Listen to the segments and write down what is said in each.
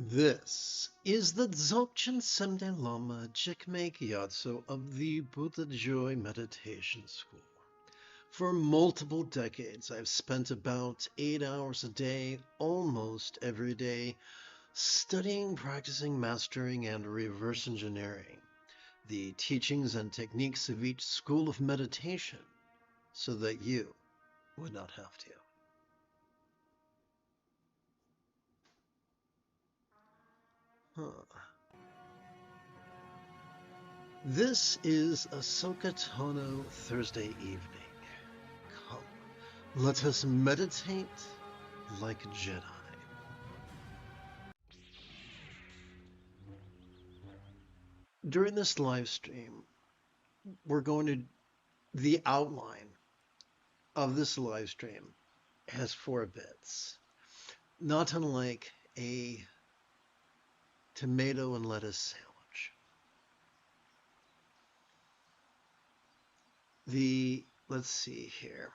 This is the Dzogchen Lama Jigme Gyatso of the Buddha Joy Meditation School. For multiple decades, I've spent about 8 hours a day, almost every day, studying, practicing, mastering, and reverse engineering the teachings and techniques of each school of meditation so that you would not have to. This is a Sokatono Thursday evening. Come, let us meditate like Jedi. During this live stream, the outline of this live stream has 4 bits, not unlike a tomato and lettuce sandwich. Let's see here.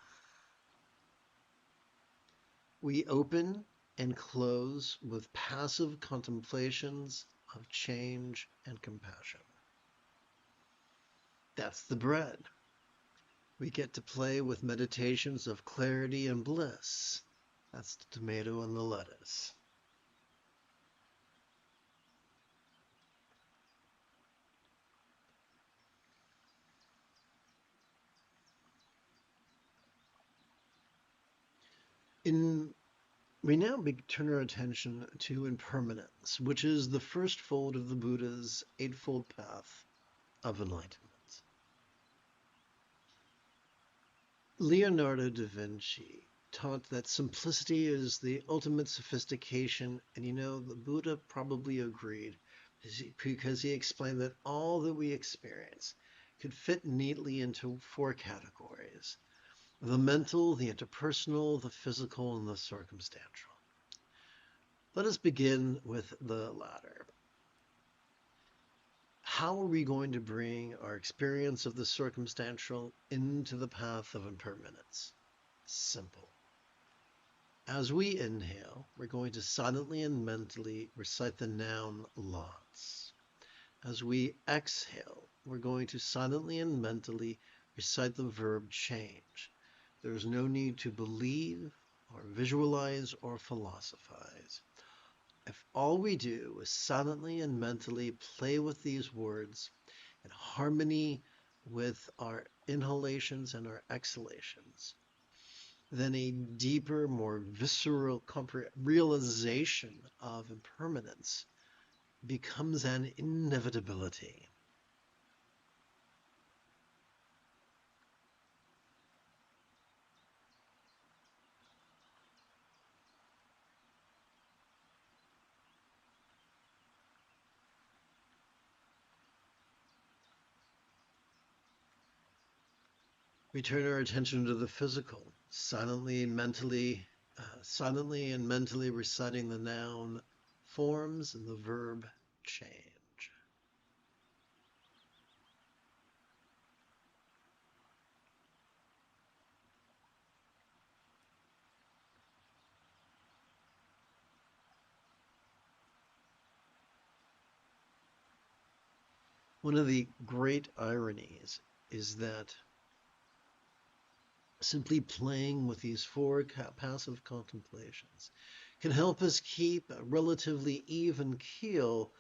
We open and close with passive contemplations of change and compassion. That's the bread. We get to play with meditations of clarity and bliss. That's the tomato and the lettuce. We now turn our attention to impermanence, which is the first fold of the Buddha's Eightfold Path of Enlightenment. Leonardo da Vinci taught that simplicity is the ultimate sophistication, and the Buddha probably agreed because he explained that all that we experience could fit neatly into 4 categories: the mental, the interpersonal, the physical, and the circumstantial. Let us begin with the latter. How are we going to bring our experience of the circumstantial into the path of impermanence? Simple. As we inhale, we're going to silently and mentally recite the noun lots. As we exhale, we're going to silently and mentally recite the verb change. There is no need to believe or visualize or philosophize. If all we do is silently and mentally play with these words in harmony with our inhalations and our exhalations, then a deeper, more visceral realization of impermanence becomes an inevitability. We turn our attention to the physical, silently and mentally reciting the noun forms and the verb change. One of the great ironies is that simply playing with these 4 passive contemplations can help us keep a relatively even keel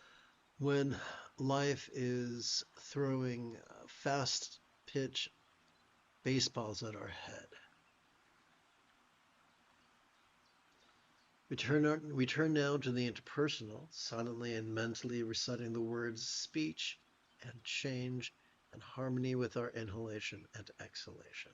when life is throwing fast pitch baseballs at our head. We turn now to the interpersonal, silently and mentally reciting the words speech and change in harmony with our inhalation and exhalation.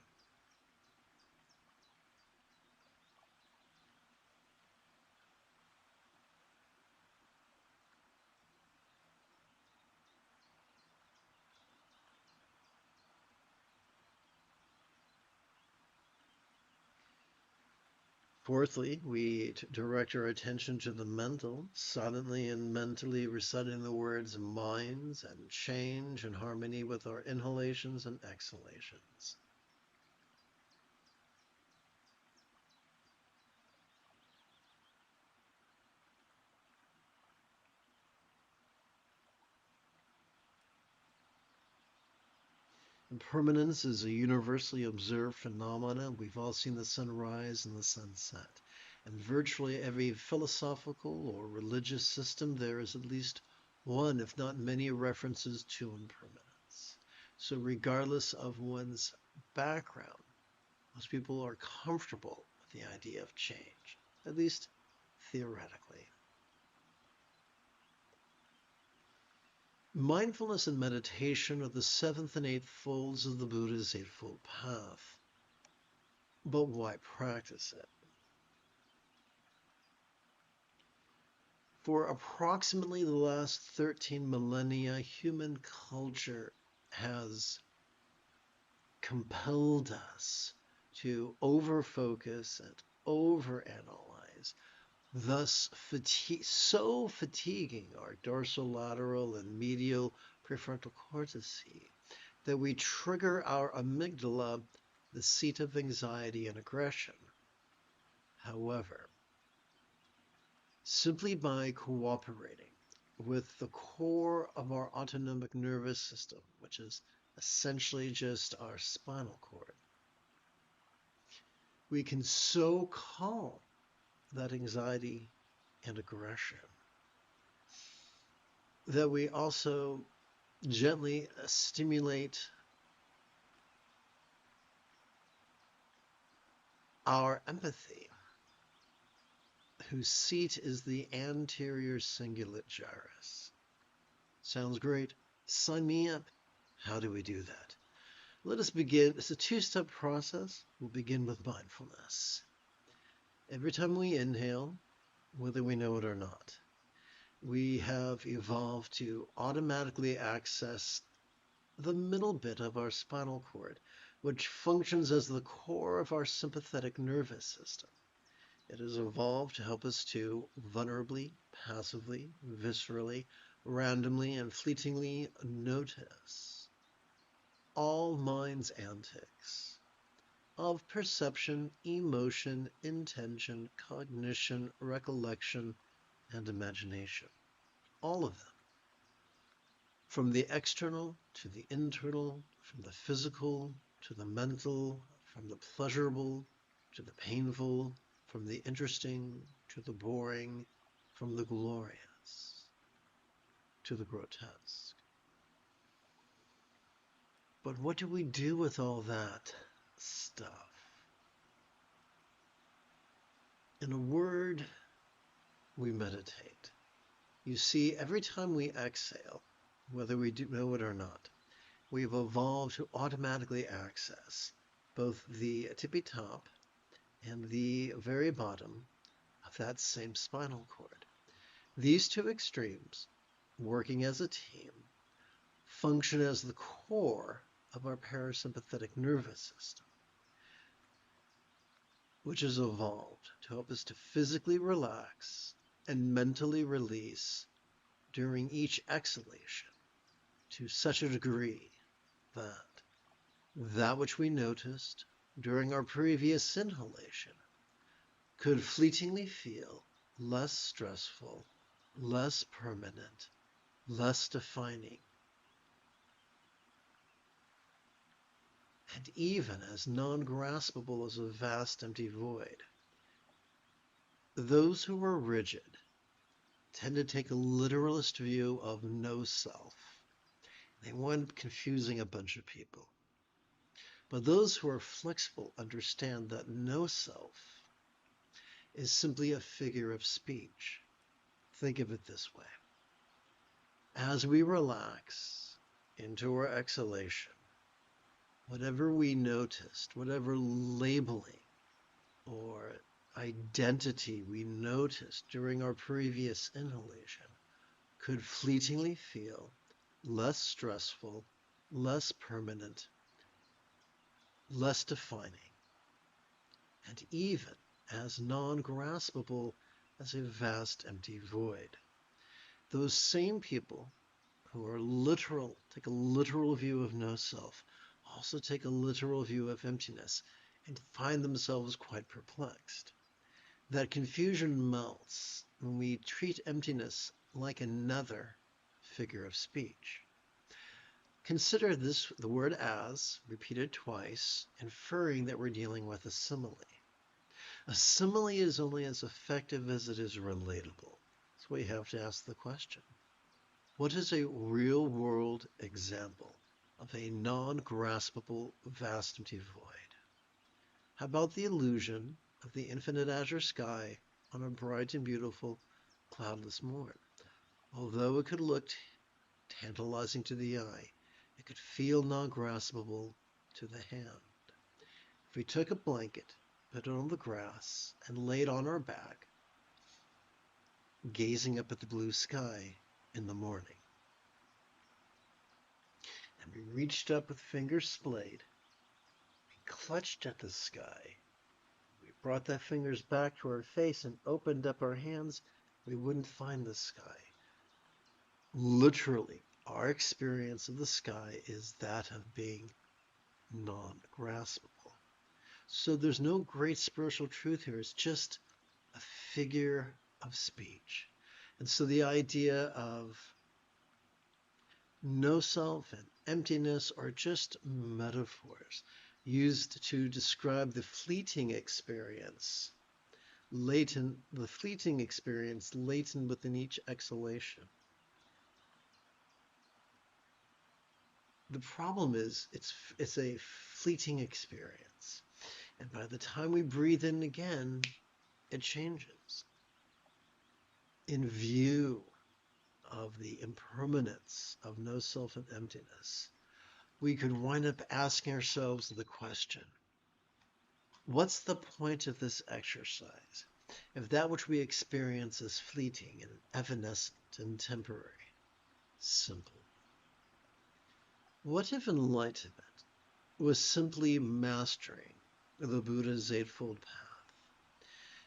Fourthly, we direct our attention to the mental, silently and mentally reciting the words minds and change in harmony with our inhalations and exhalations. Impermanence is a universally observed phenomenon. We've all seen the sun rise and the sun set. In virtually every philosophical or religious system, there is at least one, if not many, references to impermanence. So regardless of one's background, most people are comfortable with the idea of change, at least theoretically. Mindfulness and meditation are the seventh and eighth folds of the Buddha's Eightfold Path. But why practice it? For approximately the last 13 millennia, human culture has compelled us to overfocus and overanalyze, thus so fatiguing our dorsolateral and medial prefrontal cortices that we trigger our amygdala, the seat of anxiety and aggression. However, simply by cooperating with the core of our autonomic nervous system, which is essentially just our spinal cord, we can so calm that anxiety and aggression that we also gently stimulate our empathy, whose seat is the anterior cingulate gyrus. Sounds great. Sign me up. How do we do that? Let us begin. It's a two-step process. We'll begin with mindfulness. Every time we inhale, whether we know it or not, we have evolved to automatically access the middle bit of our spinal cord, which functions as the core of our sympathetic nervous system. It has evolved to help us to vulnerably, passively, viscerally, randomly, and fleetingly notice all mind's antics of perception, emotion, intention, cognition, recollection, and imagination. All of them. From the external to the internal, from the physical to the mental, from the pleasurable to the painful, from the interesting to the boring, from the glorious to the grotesque. But what do we do with all that stuff? In a word, we meditate. You see, every time we exhale, whether we do know it or not, we've evolved to automatically access both the tippy top and the very bottom of that same spinal cord. These two extremes, working as a team, function as the core of our parasympathetic nervous system, which has evolved to help us to physically relax and mentally release during each exhalation to such a degree that that which we noticed during our previous inhalation could fleetingly feel less stressful, less permanent, less defining, and even as non-graspable as a vast empty void. Those who are rigid tend to take a literalist view of no self. They wind up confusing a bunch of people. But those who are flexible understand that no self is simply a figure of speech. Think of it this way. As we relax into our exhalation, whatever we noticed, whatever labeling or identity we noticed during our previous inhalation could fleetingly feel less stressful, less permanent, less defining, and even as non-graspable as a vast empty void. Those same people who are literal, take a literal view of no self, also take a literal view of emptiness and find themselves quite perplexed. That confusion melts when we treat emptiness like another figure of speech. Consider this the word as, repeated twice, inferring that we're dealing with a simile. A simile is only as effective as it is relatable. So we have to ask the question, what is a real-world example of a non-graspable vast empty void? How about the illusion of the infinite azure sky on a bright and beautiful cloudless morn? Although it could look tantalizing to the eye, it could feel non-graspable to the hand. If we took a blanket, put it on the grass, and laid on our back, gazing up at the blue sky in the morning, and we reached up with fingers splayed, we clutched at the sky, we brought the fingers back to our face and opened up our hands, we wouldn't find the sky. Literally, our experience of the sky is that of being non-graspable. So there's no great spiritual truth here. It's just a figure of speech. And so the idea of no self and emptiness are just metaphors used to describe the fleeting experience latent within each exhalation. The problem is it's a fleeting experience. And by the time we breathe in again, it changes. In view of the impermanence of no self and emptiness, we could wind up asking ourselves the question, what's the point of this exercise if that which we experience is fleeting and evanescent and temporary? Simple. What if enlightenment was simply mastering the Buddha's Eightfold Path?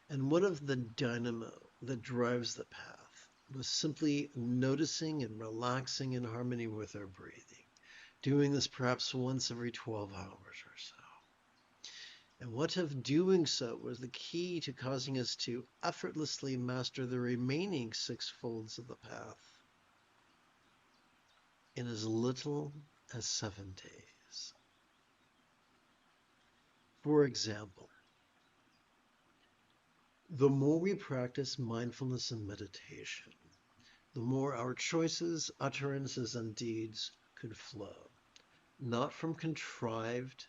And what if the dynamo that drives the path was simply noticing and relaxing in harmony with our breathing, doing this perhaps once every 12 hours or so? And what if doing so was the key to causing us to effortlessly master the remaining 6 folds of the path in as little as 7 days? For example, the more we practice mindfulness and meditation, the more our choices, utterances, and deeds could flow, not from contrived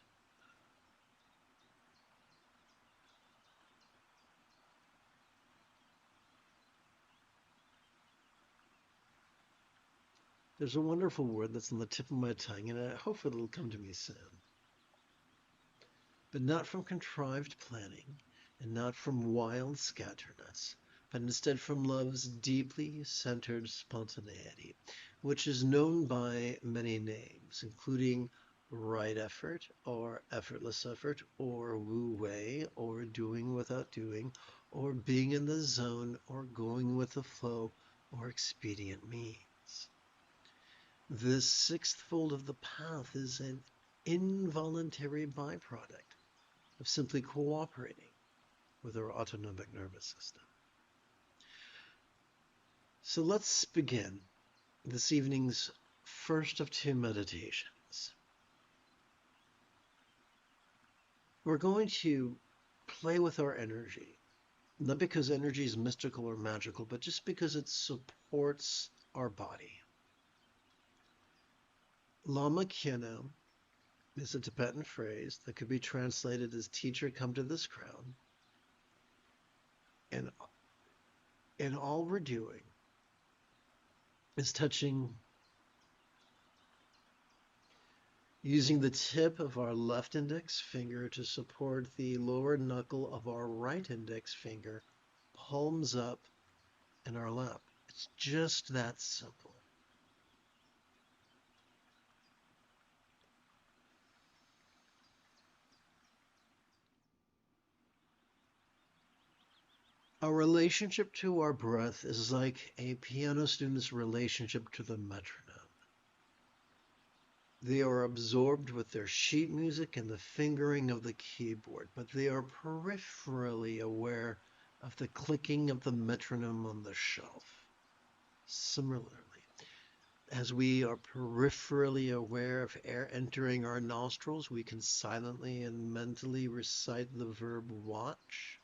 There's a wonderful word that's on the tip of my tongue, and I hope it'll come to me soon. But not from contrived planning, and not from wild scatteredness, but instead from love's deeply centered spontaneity, which is known by many names, including right effort, or effortless effort, or wu wei, or doing without doing, or being in the zone, or going with the flow, or expedient means. This 6th fold of the path is an involuntary byproduct of simply cooperating with our autonomic nervous system. So let's begin this evening's first of 2 meditations. We're going to play with our energy, not because energy is mystical or magical, but just because it supports our body. Lama Kyeno is a Tibetan phrase that could be translated as teacher come to this crown. And all we're doing is using the tip of our left index finger to support the lower knuckle of our right index finger, palms up in our lap. It's just that simple. Our relationship to our breath is like a piano student's relationship to the metronome. They are absorbed with their sheet music and the fingering of the keyboard, but they are peripherally aware of the clicking of the metronome on the shelf. Similarly, As we are peripherally aware of air entering our nostrils, we can silently and mentally recite the verb watch.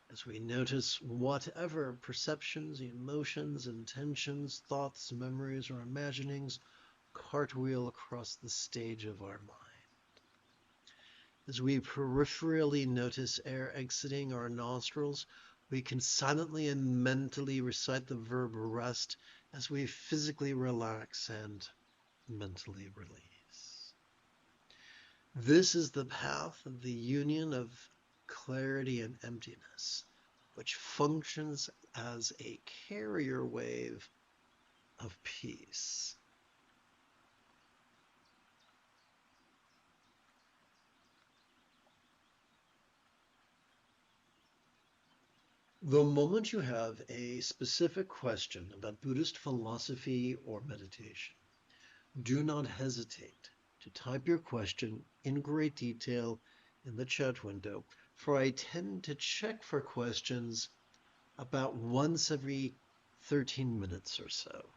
As we notice whatever perceptions, emotions, intentions, thoughts, memories, or imaginings cartwheel across the stage of our mind. As we peripherally notice air exiting our nostrils, we can silently and mentally recite the verb rest as we physically relax and mentally release. This is the path of the union of clarity and emptiness, which functions as a carrier wave of peace. The moment you have a specific question about Buddhist philosophy or meditation, do not hesitate to type your question in great detail in the chat window, for I tend to check for questions about once every 13 minutes or so.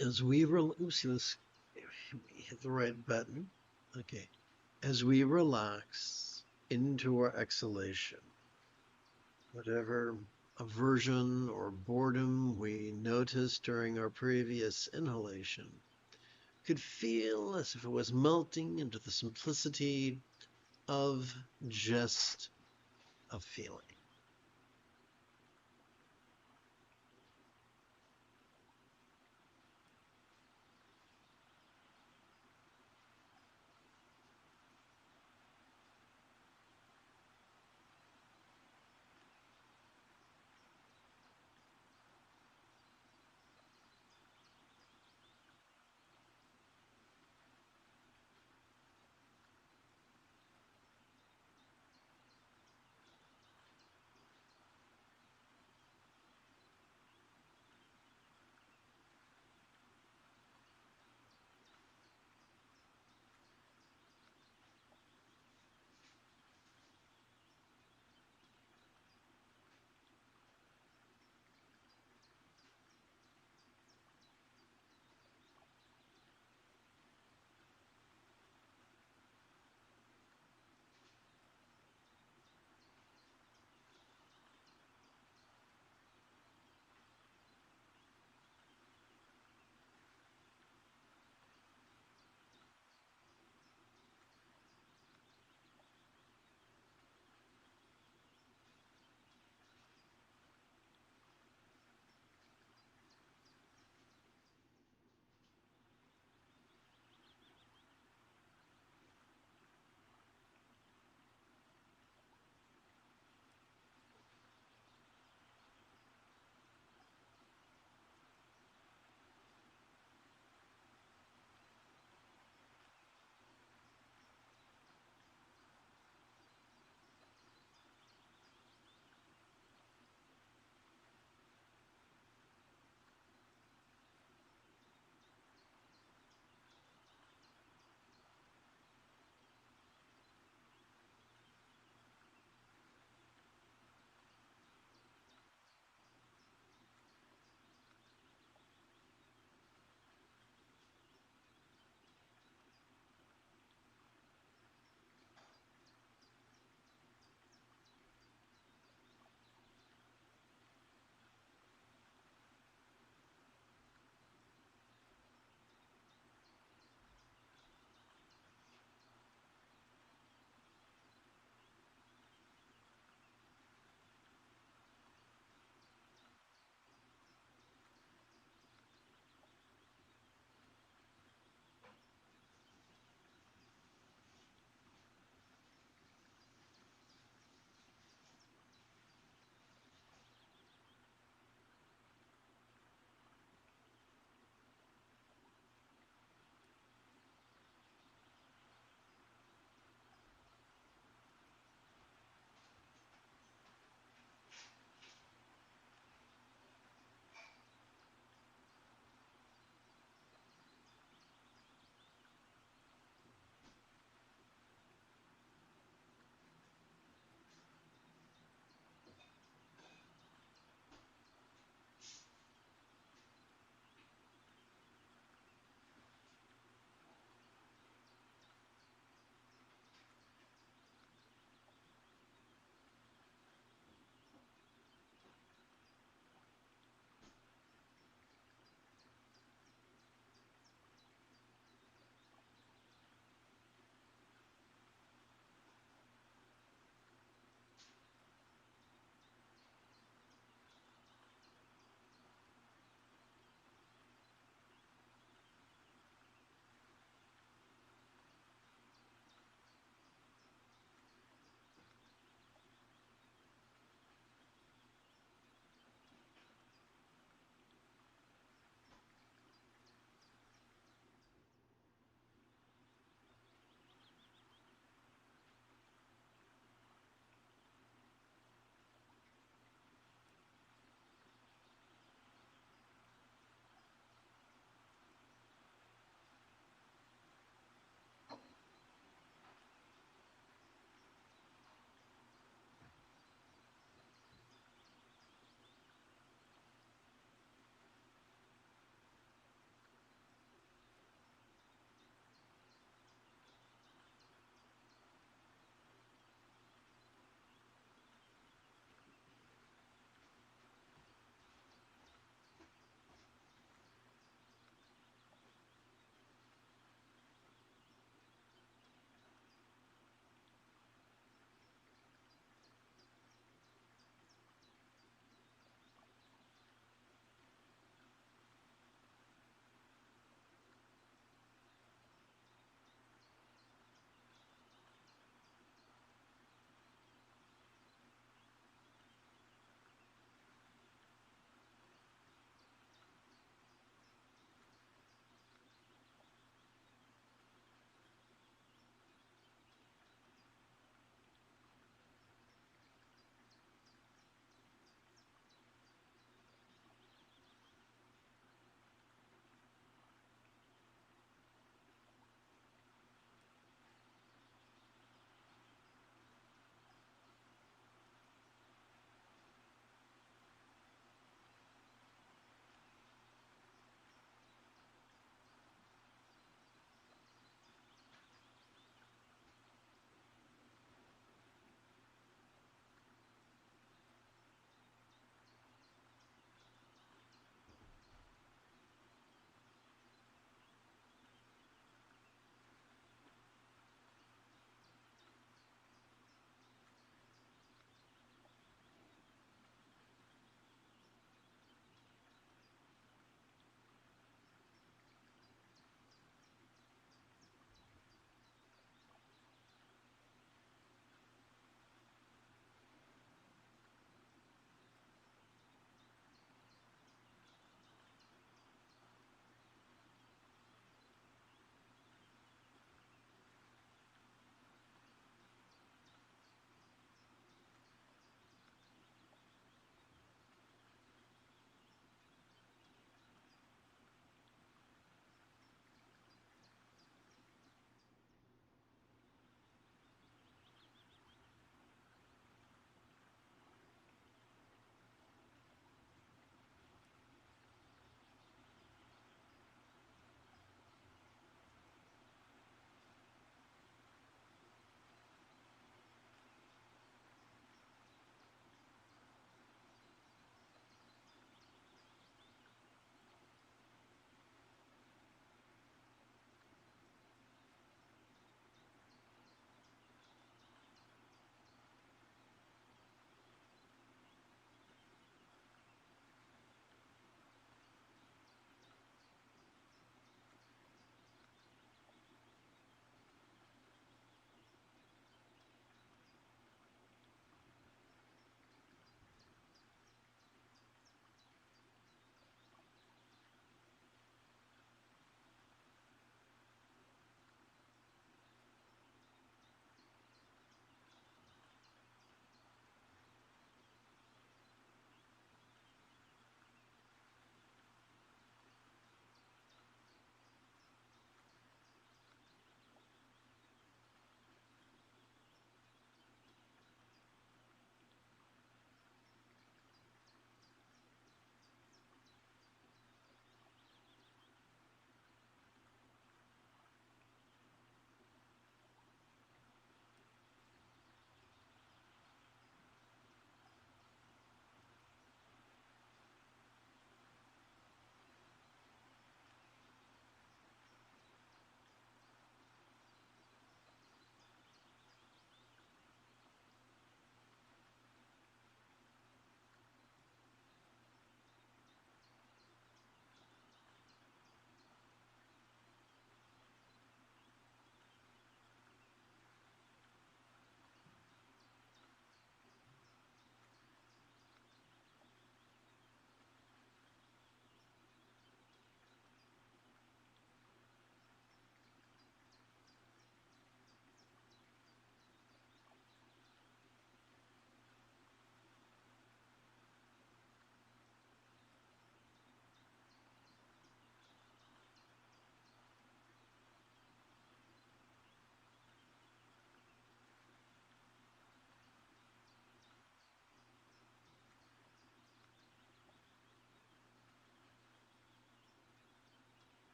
As we see this, hit the right button. Okay. As we relax into our exhalation, whatever aversion or boredom we noticed during our previous inhalation could feel as if it was melting into the simplicity of just a feeling.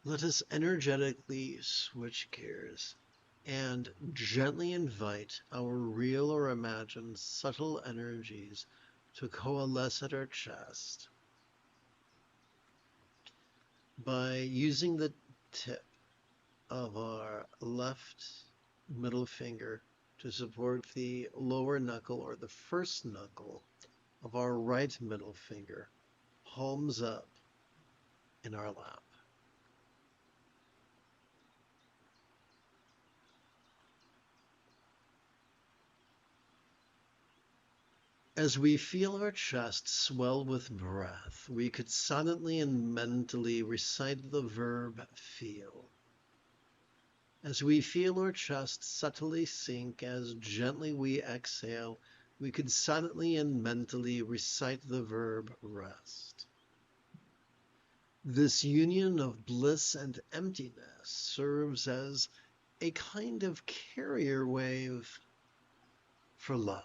Let us energetically switch gears and gently invite our real or imagined subtle energies to coalesce at our chest by using the tip of our left middle finger to support the lower knuckle or the first knuckle of our right middle finger, palms up in our lap. As we feel our chest swell with breath, we could silently and mentally recite the verb feel. As we feel our chest subtly sink, as gently we exhale, we could silently and mentally recite the verb rest. This union of bliss and emptiness serves as a kind of carrier wave for love.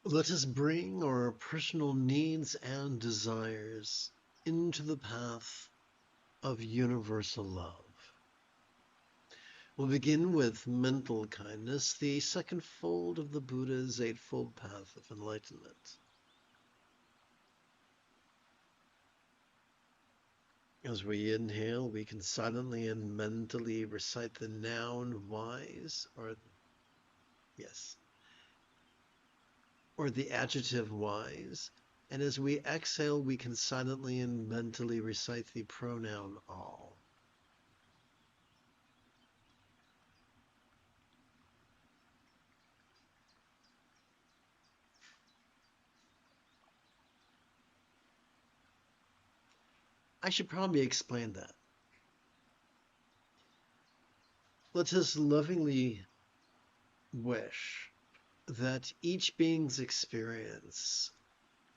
Let us bring our personal needs and desires into the path of universal love. We'll begin with mental kindness, the second fold of the Buddha's Eightfold Path of Enlightenment. As we inhale, we can silently and mentally recite the noun wise, or the adjective wise. And as we exhale, we can silently and mentally recite the pronoun all. I should probably explain that. Let us lovingly wish that each being's experience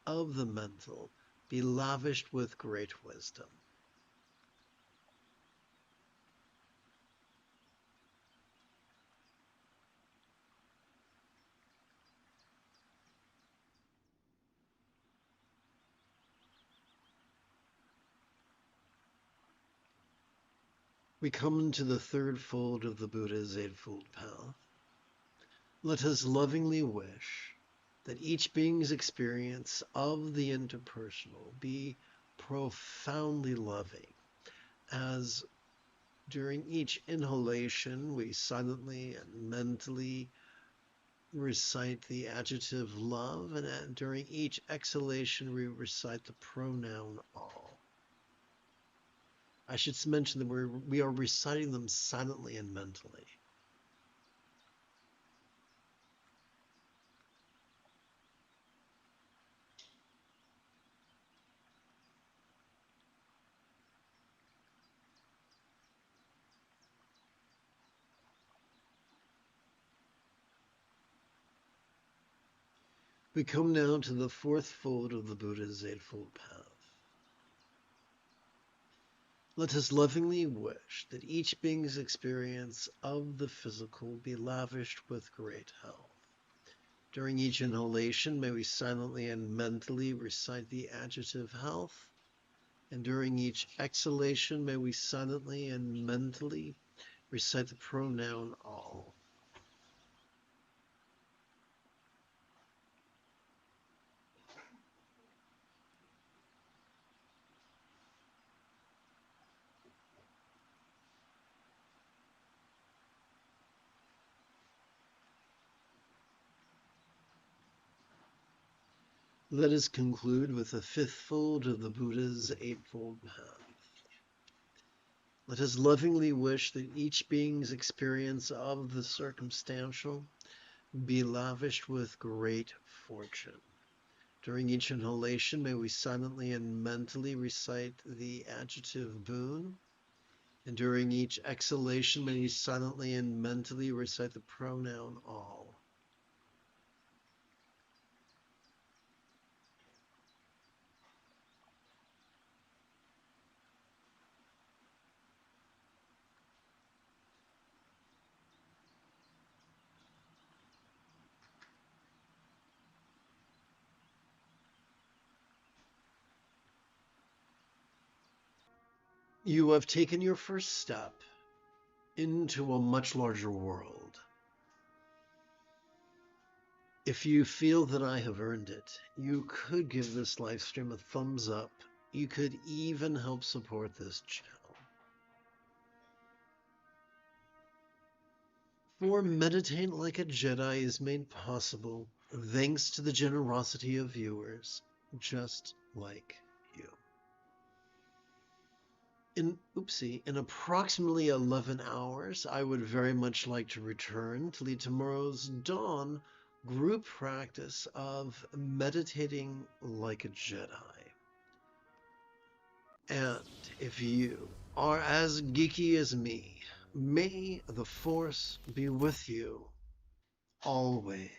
of the mental be lavished with great wisdom. We come to the third fold of the Buddha's Eightfold Path. Let us lovingly wish that each being's experience of the interpersonal be profoundly loving, as during each inhalation we silently and mentally recite the adjective love, and during each exhalation we recite the pronoun all. I should mention that we are reciting them silently and mentally. We come now to the fourth fold of the Buddha's Eightfold Path. Let us lovingly wish that each being's experience of the physical be lavished with great health. During each inhalation, may we silently and mentally recite the adjective health, and during each exhalation, may we silently and mentally recite the pronoun all. Let us conclude with the fifth fold of the Buddha's Eightfold Path. Let us lovingly wish that each being's experience of the circumstantial be lavished with great fortune. During each inhalation, may we silently and mentally recite the adjective boon. And during each exhalation, may we silently and mentally recite the pronoun all. You have taken your first step into a much larger world. If you feel that I have earned it, you could give this live stream a thumbs up. You could even help support this channel. For Meditate Like a Jedi is made possible thanks to the generosity of viewers just like you. In approximately 11 hours, I would very much like to return to lead tomorrow's dawn group practice of meditating like a Jedi. And if you are as geeky as me, may the Force be with you always.